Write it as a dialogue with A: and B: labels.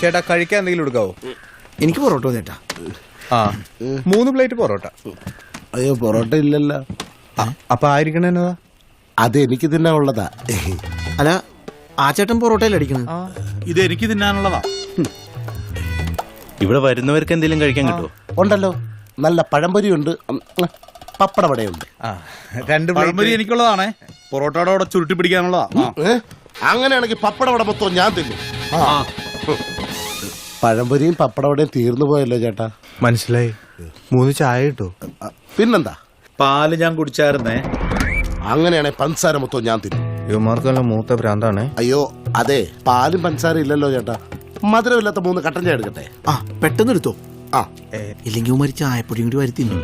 A: ചേട്ടാ കഴിക്കാൻ എന്തെങ്കിലും എടുക്കാവോ?
B: എനിക്ക് പൊറോട്ട ചേട്ടാ.
A: ആ 3 പ്ലേറ്റ് പൊറോട്ട.
C: അയ്യോ പൊറോട്ട ഇല്ലല്ലോ.
A: അപ്പൊ ആയിരിക്കണ എന്നതാ?
C: അത് എനിക്ക് തിന്നാനുള്ളതാ.
B: അല്ല ആ ചേട്ടൻ പൊറോട്ടയിൽ അടിക്കുന്നത്.
D: ഇത് എനിക്ക് തിന്നാനുള്ളതാ.
E: ഇവിടെ വരുന്നവർക്ക് എന്തെങ്കിലും കഴിക്കാൻ കിട്ടുമോ?
C: ഉണ്ടല്ലോ, നല്ല പഴംപൊരിയുണ്ട്, പപ്പടവടയുണ്ട്.
A: 2
D: പഴംപൊരി
A: പ്ലേറ്റ്.
D: എനിക്കുള്ളതാണേ. പൊറോട്ടയുടെ കൂടെ ചുരുട്ടി പിടിക്കാനുള്ളതാ.
C: അങ്ങനെയാണെങ്കിൽ പപ്പടവട മൊത്തം ഞാൻ തിന്നും. പഴംപൊരിയും പപ്പടവടയും തീർന്നു പോയല്ലോ ചേട്ടാ.
A: മനസ്സിലായി. 3 ചായ കിട്ടോ?
C: പിന്നെന്താ,
D: പാല് ഞാൻ കുടിച്ചായിരുന്നേ.
C: അങ്ങനെയാണെങ്കിൽ പഞ്ചസാര മൊത്തം ഞാൻ തിന്നും.
A: യുവമാർക്കെല്ലാം മൂത്ത ഭ്രാന്താണ്.
C: അയ്യോ അതെ, പാലും പഞ്ചസാര ഇല്ലല്ലോ ചേട്ടാ. മധുരമില്ലാത്ത 3 കട്ടൻ ചായ എടുക്കട്ടെ.
B: ആ പെട്ടെന്ന് എടുത്തോ.
C: ആ
B: ഇല്ലെങ്കിൽ ചായപ്പൊടിയും കൂടി വരുത്തിന്നു.